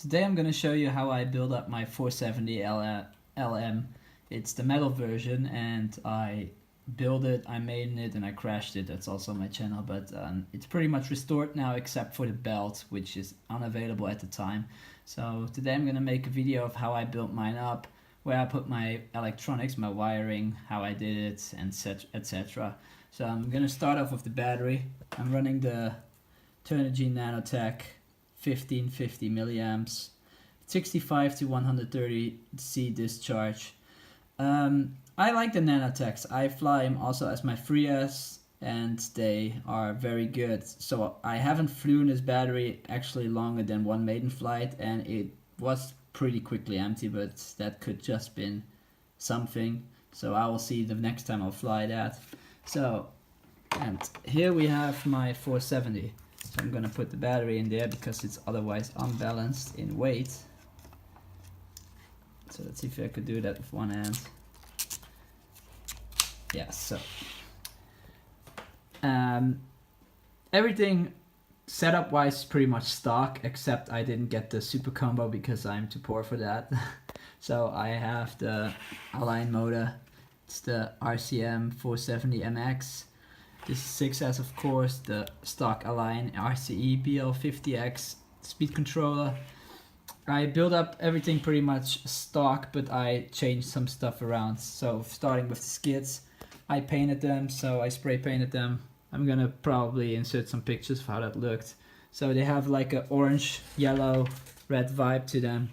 Today I'm going to show you how I build up my 470 LM. It's the metal version, and I built it, I made it, and I crashed it. That's also on my channel, but it's pretty much restored now except for the belt, which is unavailable at the time. So today I'm going to make a video of how I built mine up, where I put my electronics, my wiring, how I did it, and etc. So I'm going to start off with the battery. I'm running the Turnigy Nanotech 1550 milliamps, 65 to 130 C discharge. I like the Nanotechs. I fly them also as my FreeS, and they are very good. So I haven't flown this battery actually longer than one maiden flight, and it was pretty quickly empty, but that could just been something. So I will see the next time I'll fly that. So, and here we have my 470. So I'm gonna put the battery in there because it's otherwise unbalanced in weight. So let's see if I could do that with one hand. Yeah, so everything setup wise is pretty much stock, except I didn't get the super combo because I'm too poor for that. So I have the Align motor. It's the RCM 470 MX. This is 6S, of course, the stock Align RCE BL50X speed controller. I built up everything pretty much stock, but I changed some stuff around. So starting with the skids, I painted them, so I spray painted them. I'm gonna probably insert some pictures of how that looked. So they have like an orange, yellow, red vibe to them.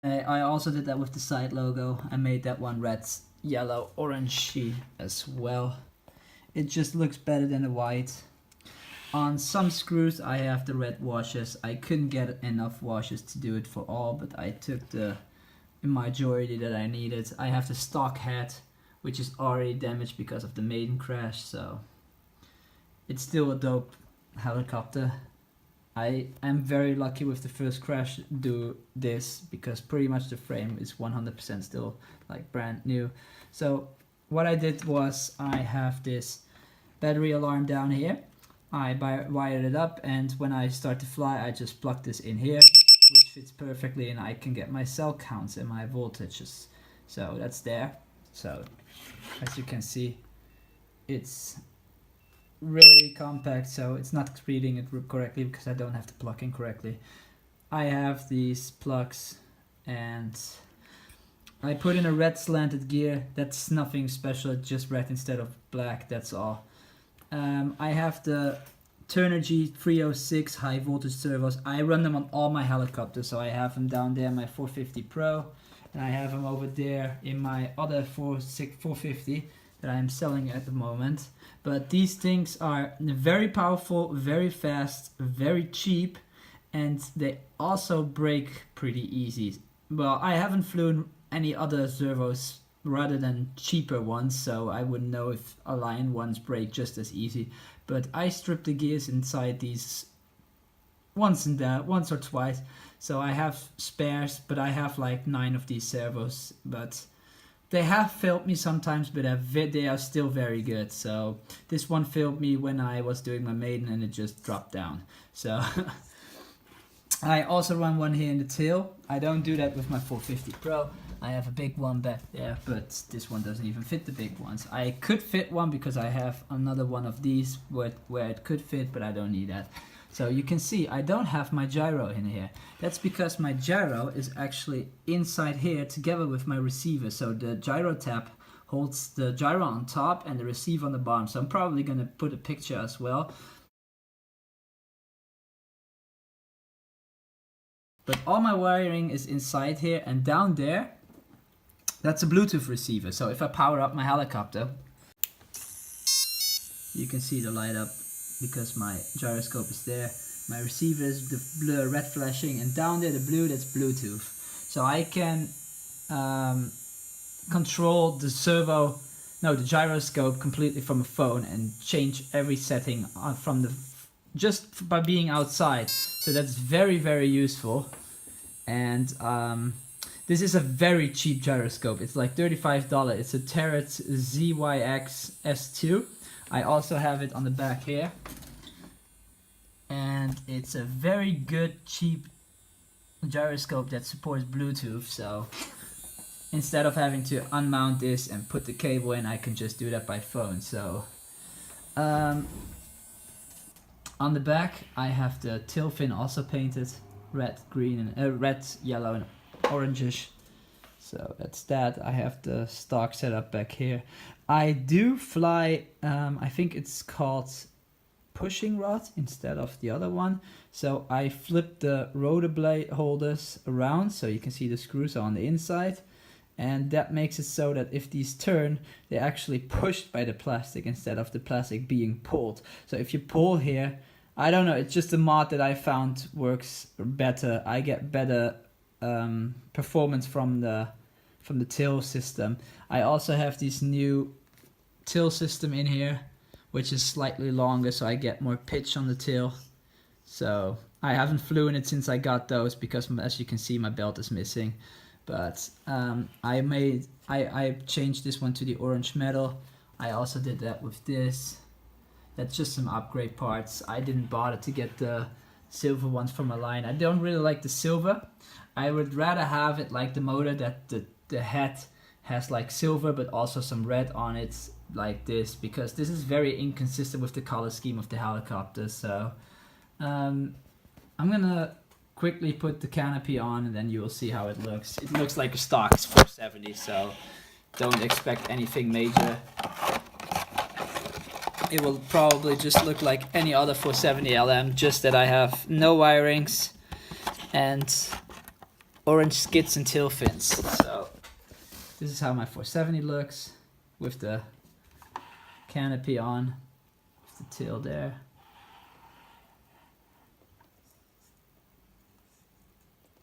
I also did that with the side logo. I made that one red, yellow, orangey as well. It just looks better than the white. On some screws I have the red washes. I couldn't get enough washes to do it for all, but I took the majority that I needed. I have the stock head, which is already damaged because of the maiden crash, so it's still a dope helicopter. I am very lucky with the first crash do this, because pretty much the frame is 100% still like brand new. So what I did was I have this battery alarm down here. I wired it up, and when I start to fly I just plug this in here, which fits perfectly, and I can get my cell counts and my voltages. So that's there. So as you can see, it's really compact, so it's not reading it correctly because I don't have the plug in correctly. I have these plugs, and I put in a red slanted gear. That's nothing special, it's just red instead of black, that's all. I have the Turnigy 306 high voltage servos. I run them on all my helicopters, so I have them down there in my 450 Pro, and I have them over there in my other 450 that I am selling at the moment. But these things are very powerful, very fast, very cheap, and they also break pretty easy. Well, I haven't flown any other servos rather than cheaper ones, so I wouldn't know if Align ones break just as easy. But I stripped the gears inside these once or twice, so I have spares, but I have like 9 of these servos. But they have failed me sometimes, but they are still very good. So this one failed me when I was doing my maiden, and it just dropped down. So I also run one here in the tail. I don't do that with my 450 Pro. I have a big one back there, but this one doesn't even fit the big ones. I could fit one because I have another one of these where it could fit, but I don't need that. So you can see I don't have my gyro in here. That's because my gyro is actually inside here together with my receiver. So the gyro tab holds the gyro on top and the receiver on the bottom. So I'm probably going to put a picture as well. But all my wiring is inside here, and down there, that's a Bluetooth receiver. So if I power up my helicopter, you can see the light up because my gyroscope is there. My receiver is the blue, red flashing, and down there the blue, that's Bluetooth. So I can control the gyroscope completely from a phone and change every setting from just by being outside. So that's very, very useful. And this is a very cheap gyroscope. It's like $35. It's a Terret ZYX S2. I also have it on the back here, and it's a very good cheap gyroscope that supports Bluetooth, so instead of having to unmount this and put the cable in, I can just do that by phone. So on the back I have the tail fin also painted red, green, and red, yellow, and orangish. So that's that. I have the stock setup back here. I do fly, I think it's called pushing rod instead of the other one. So I flip the rotor blade holders around so you can see the screws are on the inside. And that makes it so that if these turn, they're actually pushed by the plastic instead of the plastic being pulled. So if you pull here, I don't know, it's just a mod that I found works better. I get better performance from the till system. I also have this new till system in here, which is slightly longer, so I get more pitch on the till. So I haven't flew in it since I got those because, as you can see, my belt is missing. But I changed this one to the orange metal. I also did that with this. That's just some upgrade parts. I didn't bother to get the silver ones from a line. I don't really like the silver. I would rather have it like the motor, that the head has like silver but also some red on it like this, because this is very inconsistent with the color scheme of the helicopter. So I'm gonna quickly put the canopy on and then you will see how it looks. It looks like a stock 470, so don't expect anything major. It will probably just look like any other 470 LM, just that I have no wirings and orange skids and tail fins. So this is how my 470 looks with the canopy on, with the tail there.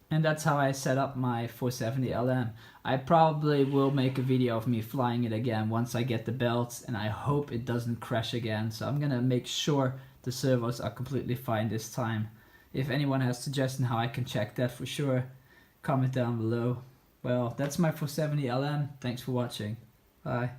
And that's how I set up my 470 LM. I probably will make a video of me flying it again once I get the belts, and I hope it doesn't crash again. So I'm gonna make sure the servos are completely fine this time. If anyone has suggestions how I can check that, for sure, comment down below. Well, that's my 470 LM. Thanks for watching. Bye.